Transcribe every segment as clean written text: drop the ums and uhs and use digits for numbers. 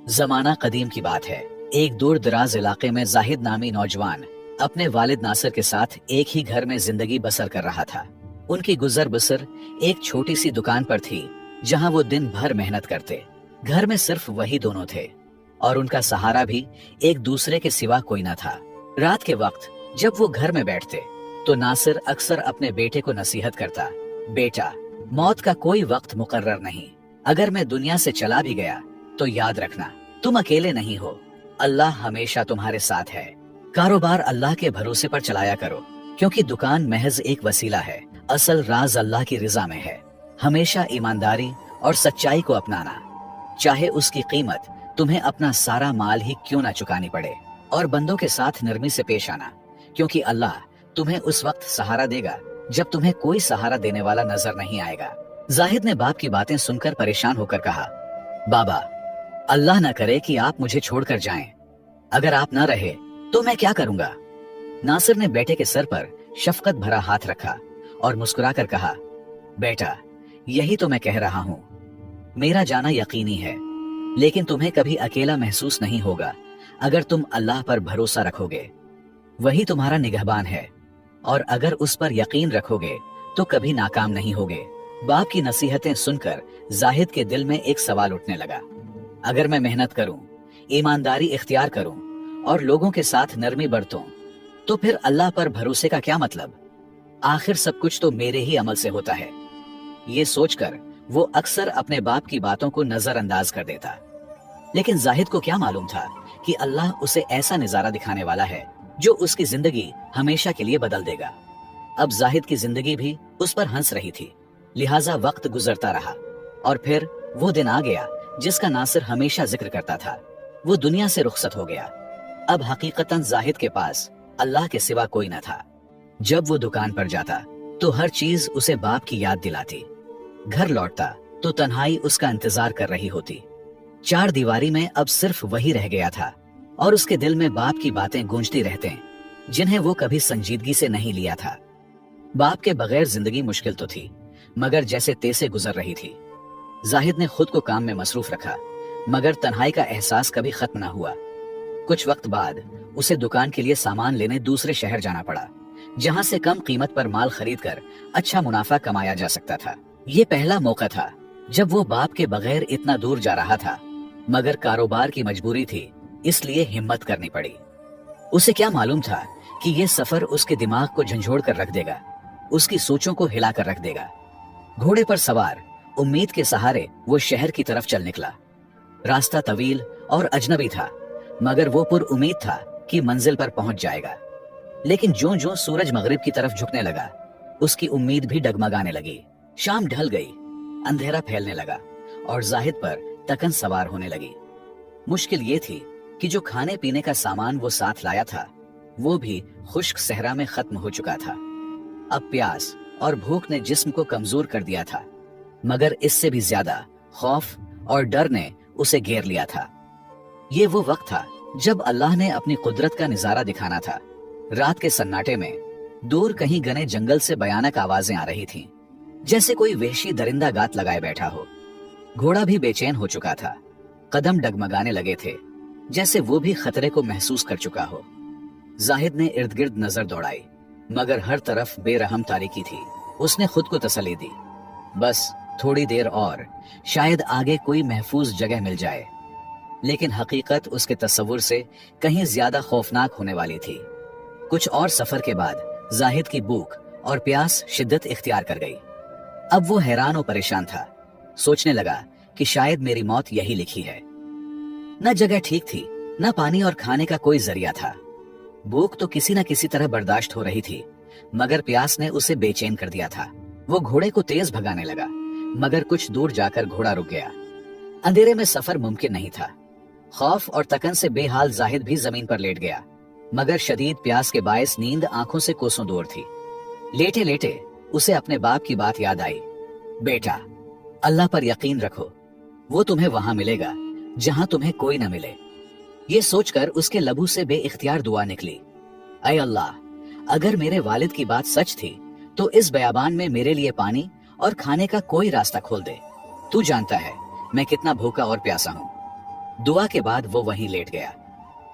जमाना कदीम की बात है। एक दूर दराज इलाके में जाहिद नामी नौजवान अपने वालिद नासिर के साथ एक ही घर में जिंदगी बसर कर रहा था। उनकी गुजर बसर एक छोटी सी दुकान पर थी जहां वो दिन भर मेहनत करते। घर में सिर्फ वही दोनों थे और उनका सहारा भी एक दूसरे के सिवा कोई न था। रात के वक्त जब वो घर में बैठते तो नासिर अक्सर अपने बेटे को नसीहत करता, बेटा, मौत का कोई वक्त मुकर्रर नहीं। अगर मैं दुनिया से चला भी गया तो याद रखना, तुम अकेले नहीं हो, अल्लाह हमेशा तुम्हारे साथ है। कारोबार अल्लाह के भरोसे पर चलाया करो, क्योंकि दुकान महज एक वसीला है, असल राज अल्लाह की रिजा में है। हमेशा ईमानदारी और सच्चाई को अपनाना, चाहे उसकी कीमत तुम्हें अपना सारा माल ही क्यों ना चुकानी पड़े। और बंदों के साथ नरमी से पेश आना, क्योंकि अल्लाह तुम्हें उस वक्त सहारा देगा जब तुम्हें कोई सहारा देने वाला नजर नहीं आएगा। जाहिद ने बाप की बातें सुनकर परेशान होकर कहा, बाबा, अल्लाह न करे कि आप मुझे छोड़कर जाएं। अगर आप न रहे तो मैं क्या करूंगा। नासिर ने बेटे के सर पर शफकत भरा हाथ रखा और मुस्कुराकर कहा, बेटा, यही तो मैं कह रहा हूं। मेरा जाना यकीनी है, लेकिन तुम्हें कभी अकेला महसूस नहीं होगा अगर तुम अल्लाह पर भरोसा रखोगे। वही तुम्हारा निगहबान है और अगर उस पर यकीन रखोगे तो कभी नाकाम नहीं होगे। बाप की नसीहतें सुनकर जाहिद के दिल में एक सवाल उठने लगा, अगर मैं मेहनत करूं, ईमानदारी इख्तियार करूं और लोगों के साथ नरमी बरतूं, तो फिर अल्लाह पर भरोसे का क्या मतलब। आखिर सब कुछ तो मेरे ही अमल से होता है। ये सोचकर वो अक्सर अपने बाप की बातों को नजरअंदाज कर देता। लेकिन जाहिद को क्या मालूम था कि अल्लाह उसे ऐसा नजारा दिखाने वाला है जो उसकी जिंदगी हमेशा के लिए बदल देगा। अब जाहिद की जिंदगी भी उस पर हंस रही थी, लिहाजा वक्त गुजरता रहा और फिर वो दिन आ गया जिसका नासिर हमेशा जिक्र करता था। वो दुनिया से रुखसत हो गया। अब हकीकतन जाहिद के पास अल्लाह के सिवा कोई न था। जब वो दुकान पर जाता तो हर चीज उसे बाप की याद दिलाती। घर लौटता तो तन्हाई उसका इंतजार कर रही होती। चार दीवारी में अब सिर्फ वही रह गया था और उसके दिल में बाप की बातें गूंजती रहते, जिन्हें वो कभी संजीदगी से नहीं लिया था। बाप के बगैर जिंदगी मुश्किल तो थी, मगर जैसे तैसे गुजर रही थी। जाहिद ने खुद को काम में मसरूफ रखा, मगर तन्हाई का एहसास कभी खत्म ना हुआ। कुछ वक्त बाद उसे दुकान के लिए सामान लेने दूसरे शहर जाना पड़ा, जहां से कम कीमत पर माल खरीदकर अच्छा मुनाफा कमाया जा सकता था। ये पहला मौका था जब वो बाप के बगैर इतना दूर जा रहा था, मगर कारोबार की मजबूरी थी, इसलिए हिम्मत करनी पड़ी। उसे क्या मालूम था कि ये सफर उसके दिमाग को झंझोड़ कर रख देगा, उसकी सोचों को हिला कर रख देगा। घोड़े पर सवार उम्मीद के सहारे वो शहर की तरफ चल निकला। रास्ता तवील और अजनबी था, मगर वो पुर उम्मीद था कि मंजिल पर पहुंच जाएगा। लेकिन ज्यों ज्यों सूरज मगरिब की तरफ झुकने लगा, उसकी उम्मीद भी डगमगाने लगी। शाम ढल गई, अंधेरा फैलने लगा और जाहिद पर तकन सवार होने लगी। मुश्किल ये थी कि जो खाने पीने का सामान वो साथ लाया था, वो भी खुश्क सहरा में खत्म हो चुका था। अब प्यास और भूख ने जिस्म को कमजोर कर दिया था, मगर इससे भी ज्यादा खौफ और डर ने उसे घेर लिया था। ये वो वक्त था जब अल्लाह ने अपनी कुदरत का नजारा दिखाना था। रात के सन्नाटे में दूर कहीं घने जंगल से भयानक आवाजें आ रही थीं, जैसे कोई वहशी दरिंदा गात लगाए बैठा हो। घोड़ा भी बेचैन हो चुका था, कदम डगमगाने लगे थे, जैसे वो भी खतरे को महसूस कर चुका हो। जाहिद ने इर्द गिर्द नजर दौड़ाई, मगर हर तरफ बेरहम तारीकी थी। उसने खुद को तसल्ली दी, बस थोड़ी देर और, शायद आगे कोई महफूज जगह मिल जाए। लेकिन हकीकत उसके तस्वुर से कहीं ज्यादा खौफनाक होने वाली थी। कुछ और सफर के बाद जाहिद की भूख और प्यास शिद्दत इख्तियार कर गई। अब वो हैरान और परेशान था, सोचने लगा कि शायद मेरी मौत यही लिखी है। न जगह ठीक थी, न पानी और खाने का कोई जरिया था। भूख तो किसी न किसी तरह बर्दाश्त हो रही थी, मगर प्यास ने उसे बेचैन कर दिया था। वो घोड़े को तेज भगाने लगा, मगर कुछ दूर जाकर घोड़ा रुक गया। अंधेरे में सफर मुमकिन नहीं था। खौफ और तकन से बेहाल जाहिद भी जमीन पर लेट गया, मगर शदीद प्यास के बायस नींद आंखों से कोसों दूर थी। लेटे लेटे उसे अपने बाप की बात याद आई, बेटा, अल्लाह पर यकीन रखो, वो तुम्हें वहां मिलेगा जहां तुम्हें कोई न मिले। ये सोचकर उसके लबू से बेइख्तियार दुआ निकली, ऐ अल्लाह, अगर मेरे वालिद की बात सच थी तो इस बयाबान में मेरे लिए पानी और खाने का कोई रास्ता खोल दे। तू जानता है मैं कितना भूखा और प्यासा हूँ। दुआ के बाद वो वहीं लेट गया।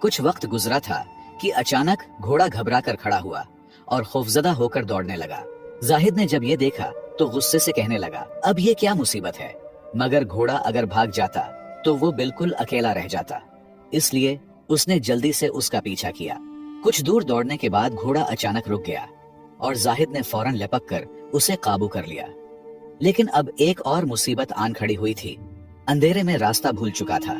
कुछ वक्त गुजरा था कि अचानक घोड़ा घबरा कर खड़ा हुआ और खौफजदा होकर दौड़ने लगा। जाहिद ने जब ये देखा तो गुस्से से कहने लगा, अब ये क्या मुसीबत है? मगर घोड़ा अगर भाग जाता तो वो बिल्कुल अकेला रह जाता, इसलिए उसने जल्दी से उसका पीछा किया। कुछ दूर दौड़ने के बाद घोड़ा अचानक रुक गया और जाहिद ने फौरन लपक कर उसे काबू कर लिया। लेकिन अब एक और मुसीबत आन खड़ी हुई थी। अंधेरे में रास्ता भूल चुका था।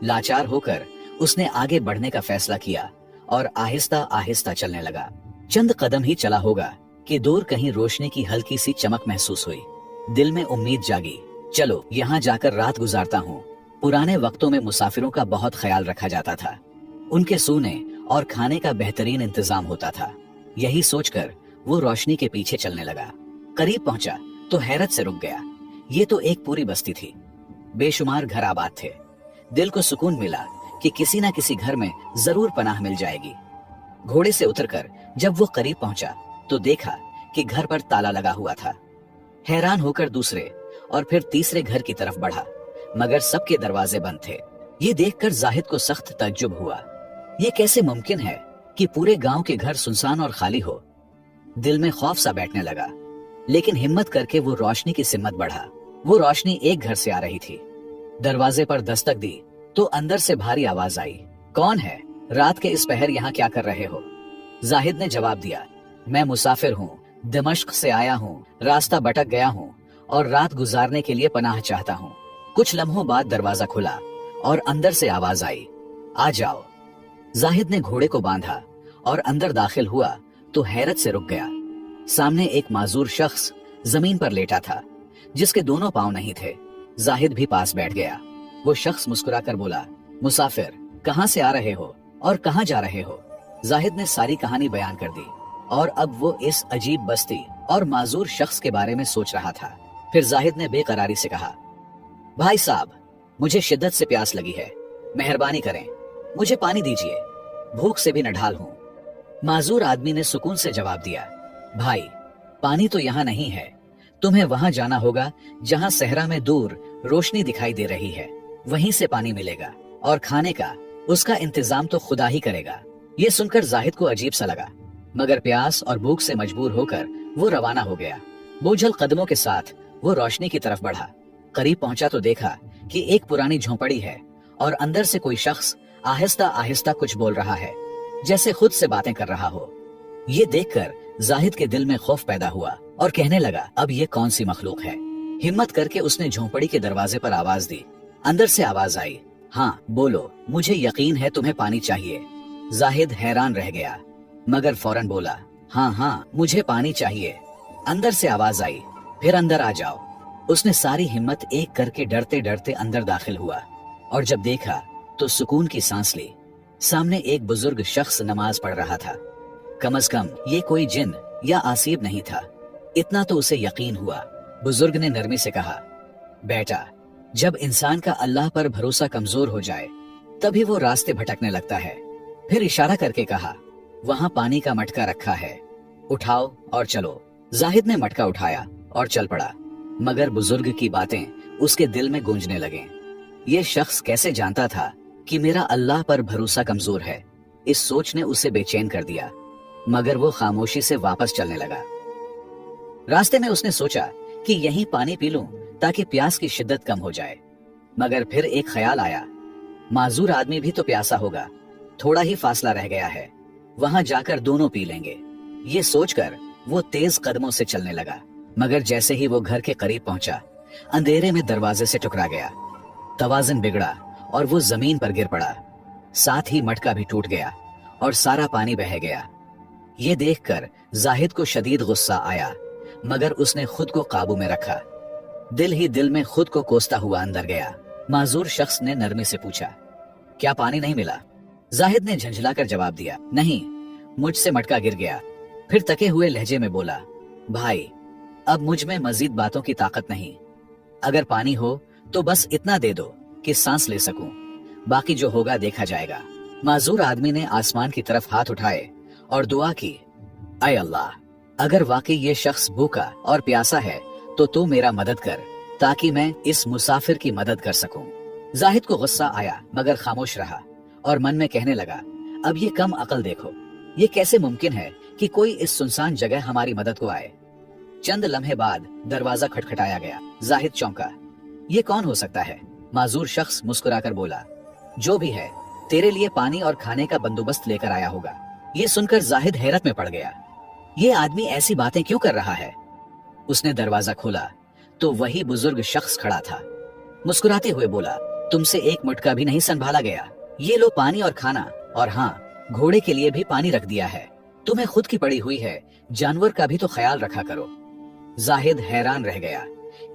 लाचार होकर उसने आगे बढ़ने का फैसला किया और आहिस्ता आहिस्ता चलने लगा। चंद कदम ही चला होगा कि दूर कहीं रोशनी की हल्की सी चमक महसूस हुई। दिल में उम्मीद जागी, चलो यहाँ जाकर रात गुजारता हूँ। पुराने वक्तों में मुसाफिरों का बहुत ख्याल रखा जाता था। उनके सोने और खाने का बेहतरीन इंतजाम होता था। यही सोचकर वो रोशनी के पीछे चलने लगा। करीब पहुंचा तो हैरत से रुक गया। ये तो एक पूरी बस्ती थी। बेशुमार घर आबाद थे। दिल को सुकून मिला कि किसी न किसी घर में जरूर पनाह मिल जाएगी। घोड़े से उतरकर जब वो करीब पहुंचा तो देखा कि घर पर ताला लगा हुआ था। हैरान होकर दूसरे और फिर तीसरे घर की तरफ बढ़ा, मगर सबके दरवाजे बंद थे। ये देखकर जाहिद को सख्त तज्जुब हुआ। ये कैसे मुमकिन है कि पूरे गांव के घर सुनसान और खाली हो? दिल में खौफ सा बैठने लगा, लेकिन हिम्मत करके वो रोशनी की सिमत बढ़ा। वो रोशनी एक घर से आ रही थी। दरवाजे पर दस्तक दी तो अंदर से भारी आवाज आई, कौन है? रात के इस पहर यहाँ क्या कर रहे हो? जाहिद ने जवाब दिया, मैं मुसाफिर हूँ, दमिश्क से आया हूँ, रास्ता भटक गया हूँ और रात गुजारने के लिए पनाह चाहता हूँ। कुछ लम्हों बाद दरवाजा खुला और अंदर से आवाज आई, आ जाओ। जाहिद ने घोड़े को बांधा और अंदर दाखिल हुआ तो हैरत से रुक गया। सामने एक माजूर शख्स जमीन पर लेटा था, जिसके दोनों पांव नहीं थे। जाहिद भी पास बैठ गया। वो शख्स मुस्कुराकर बोला, मुसाफिर, कहाँ से आ रहे हो और कहाँ जा रहे हो? जाहिद ने सारी कहानी बयान कर दी और अब वो इस अजीब बस्ती और माजूर शख्स के बारे में सोच रहा था। फिर जाहिद ने बेकरारी से कहा, भाई साहब, मुझे शिद्दत से प्यास लगी है, मेहरबानी करें, मुझे पानी दीजिए, भूख से भी नढाल हूँ। माजूर आदमी ने सुकून से जवाब दिया, भाई, पानी तो यहाँ नहीं है, तुम्हें वहां जाना होगा जहाँ सहरा में दूर रोशनी दिखाई दे रही है, वहीं से पानी मिलेगा, और खाने का उसका इंतजाम तो खुदा ही करेगा। ये सुनकर जाहिद को अजीब सा लगा, मगर प्यास और भूख से मजबूर होकर वो रवाना हो गया। बोझल कदमों के साथ वो रोशनी की तरफ बढ़ा। करीब पहुंचा तो देखा कि एक पुरानी झोंपड़ी है और अंदर से कोई शख्स आहिस्ता आहिस्ता कुछ बोल रहा है, जैसे खुद से बातें कर रहा हो। ये देखकर जाहिद के दिल में खौफ पैदा हुआ और कहने लगा, अब ये कौन सी मखलूक है? हिम्मत करके उसने झोंपड़ी के दरवाजे पर आवाज दी। अंदर से आवाज आई, हाँ बोलो, मुझे यकीन है तुम्हें पानी चाहिए। जाहिद हैरान रह गया, मगर फौरन बोला, हाँ हाँ, मुझे पानी चाहिए। अंदर से आवाज आई, फिर अंदर आ जाओ। उसने सारी हिम्मत एक करके डरते डरते अंदर दाखिल हुआ और जब देखा तो सुकून की सांस ली। सामने एक बुजुर्ग शख्स नमाज पढ़ रहा था। कम से कम ये कोई जिन या आसीब नहीं था, इतना तो उसे यकीन हुआ। बुजुर्ग ने नरमी से कहा, बेटा, जब इंसान का अल्लाह पर भरोसा कमजोर हो जाए तभी वो रास्ते भटकने लगता है। फिर इशारा करके कहा, वहां पानी का मटका रखा है, उठाओ और चलो। जाहिद ने मटका उठाया और चल पड़ा, मगर बुजुर्ग की बातें उसके दिल में गूंजने लगे। ये शख्स कैसे जानता था कि मेरा अल्लाह पर भरोसा कमजोर है? इस सोच ने उसे बेचैन कर दिया, मगर वो खामोशी से वापस चलने लगा। रास्ते में उसने सोचा कि यहीं पानी पी लूं ताकि प्यास की शिद्दत कम हो जाए, मगर फिर एक ख्याल आया, माजूर आदमी भी तो प्यासा होगा, थोड़ा ही फासला रह गया है, वहां जाकर दोनों पी लेंगे। ये सोचकर वो तेज कदमों से चलने लगा, मगर जैसे ही वो घर के करीब पहुंचा, अंधेरे में दरवाजे से टकरा गया। तवाज़ुन बिगड़ा और वो जमीन पर गिर पड़ा। साथ ही मटका भी टूट गया और सारा पानी बह गया। ये देखकर जाहिद को शदीद गुस्सा आया, मगर उसने खुद को काबू में रखा। दिल ही दिल में खुद को कोसता हुआ अंदर गया। माजूर शख्स ने नरमी से पूछा, क्या पानी नहीं मिला? जाहिद ने झंझलाकर जवाब दिया, नहीं, मुझसे मटका गिर गया। फिर तके हुए लहजे में बोला, भाई, अब मुझ में मजीद बातों की ताकत नहीं, अगर पानी हो तो बस इतना दे दो कि सांस ले सकूं, बाकी जो होगा देखा जाएगा। माजूर आदमी ने आसमान की तरफ हाथ उठाए और दुआ की, ऐ अल्लाह, अगर वाकई ये शख्स भूखा और प्यासा है तो तू मेरा मदद कर ताकि मैं इस मुसाफिर की मदद कर सकूं। जाहिद को गुस्सा आया मगर खामोश रहा और मन में कहने लगा, अब ये कम अकल देखो, ये कैसे मुमकिन है कि कोई इस सुनसान जगह हमारी मदद को आए। चंद लम्हे बाद दरवाजा खटखटाया गया। जाहिद चौंका, ये कौन हो सकता है? माजूर शख्स मुस्कुराकर बोला, जो भी है तेरे लिए पानी और खाने का बंदोबस्त लेकर आया होगा। ये सुनकर जाहिद हैरत में पड़ गया, ये आदमी ऐसी बातें क्यों कर रहा है? उसने दरवाजा खोला तो वही बुजुर्ग शख्स खड़ा था। मुस्कुराते हुए बोला, तुमसे एक मुटका भी नहीं संभाला गया, ये लो पानी और खाना, और हाँ, घोड़े के लिए भी पानी रख दिया है। तुम्हें खुद की पड़ी हुई है, जानवर का भी तो ख्याल रखा करो। जाहिद हैरान रह गया,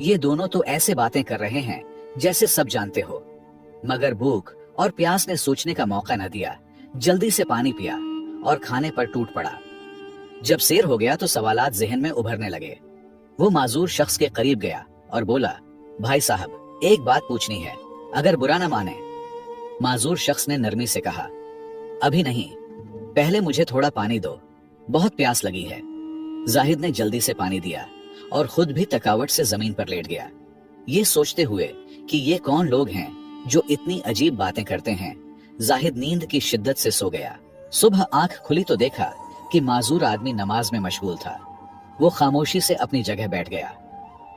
ये दोनों तो ऐसे बातें कर रहे हैं जैसे सब जानते हो। मगर भूख और प्यास ने सोचने का मौका न दिया, जल्दी से पानी पिया और खाने पर टूट पड़ा। जब सेर हो गया तो सवालात जहन में उभरने लगे। वो माजूर शख्स के करीब गया और बोला, भाई साहब, एक बात पूछनी है, अगर बुरा न माने। माजूर शख्स ने नरमी से कहा, अभी नहीं, पहले मुझे थोड़ा पानी दो, बहुत प्यास लगी है। जाहिद ने जल्दी से पानी दिया और खुद भी थकावट से जमीन पर लेट गया। ये सोचते हुए कि ये कौन लोग हैं जो इतनी अजीब बातें करते हैं, जाहिद नींद की शिद्दत से सो गया। सुबह आंख खुली तो देखा कि माजूर आदमी नमाज में मशगूल था। वो खामोशी से अपनी जगह बैठ गया।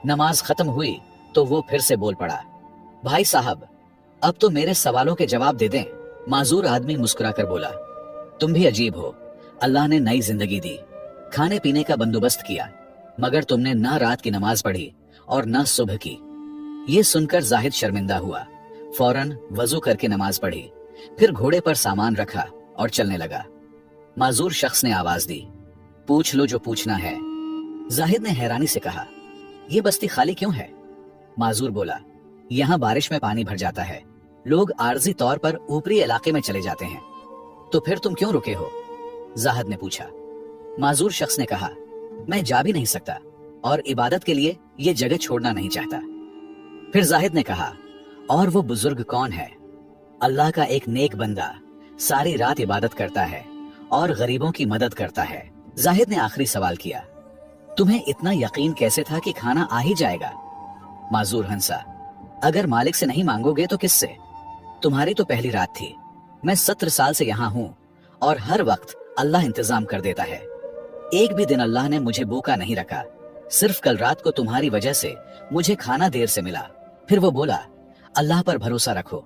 नमाज खत्म हुई तो वो फिर से बोल पड़ा, भाई साहब, अब तो मेरे सवालों के जवाब दे दें। माजूर आदमी मुस्कुराकर बोला, तुम भी अजीब हो, अल्लाह ने नई जिंदगी दी, खाने पीने का बंदोबस्त किया, मगर तुमने ना रात की नमाज पढ़ी और ना सुबह की। ये सुनकर जाहिद शर्मिंदा हुआ, फौरन वजू करके नमाज पढ़ी, फिर घोड़े पर सामान रखा और चलने लगा। माजूर शख्स ने आवाज दी, पूछ लो जो पूछना है। जाहिद ने हैरानी से कहा, ये बस्ती खाली क्यों है? माजूर बोला, यहाँ बारिश में पानी भर जाता है, लोग आर्जी तौर पर ऊपरी इलाके में चले जाते हैं। तो फिर तुम क्यों रुके हो? जाहिद ने पूछा। माजूर शख्स ने कहा, मैं जा भी नहीं सकता और इबादत के लिए ये जगह छोड़ना नहीं चाहता। फिर जाहिद ने कहा, और वो बुजुर्ग कौन है? अल्लाह का एक नेक बंदा, सारी रात इबादत करता है और गरीबों की मदद करता है। जाहिद ने आखिरी सवाल किया, तुम्हें इतना यकीन कैसे था कि खाना आ ही जाएगा? माजूर हंसा, अगर मालिक से नहीं मांगोगे तो किससे? तुम्हारी तो पहली रात थी, मैं 17 साल से यहाँ हूँ और हर वक्त अल्लाह इंतजाम कर देता है। एक भी दिन अल्लाह ने मुझे भूखा नहीं रखा, सिर्फ कल रात को तुम्हारी वजह से मुझे खाना देर से मिला। फिर वो बोला, अल्लाह पर भरोसा रखो,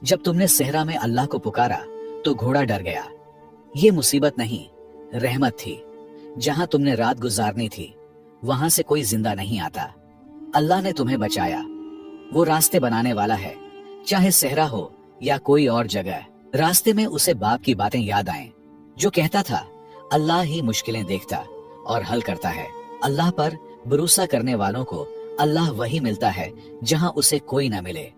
जब तुमने सहरा में अल्लाह को पुकारा तो घोड़ा डर गया। ये मुसीबत नहीं, रहमत थी। जहां तुमने रात गुजारनी थी वहां से कोई जिंदा नहीं आता। अल्लाह ने तुम्हें बचाया, वो रास्ते बनाने वाला है, चाहे सहरा हो या कोई और जगह। रास्ते में उसे बाप की बातें याद आएं, जो कहता था, अल्लाह ही मुश्किलें देखता और हल करता है। अल्लाह पर भरोसा करने वालों को अल्लाह वही मिलता है जहां उसे कोई ना मिले।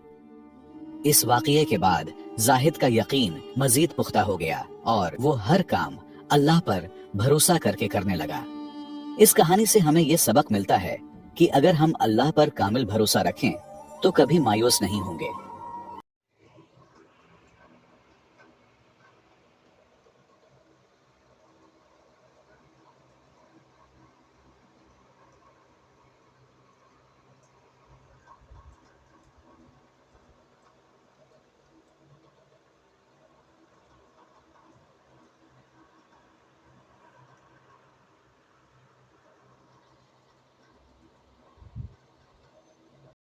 इस वाकये के बाद जाहिद का यकीन मजीद पुख्ता हो गया और वो हर काम अल्लाह पर भरोसा करके करने लगा। इस कहानी से हमें ये सबक मिलता है कि अगर हम अल्लाह पर कामिल भरोसा रखें तो कभी मायूस नहीं होंगे।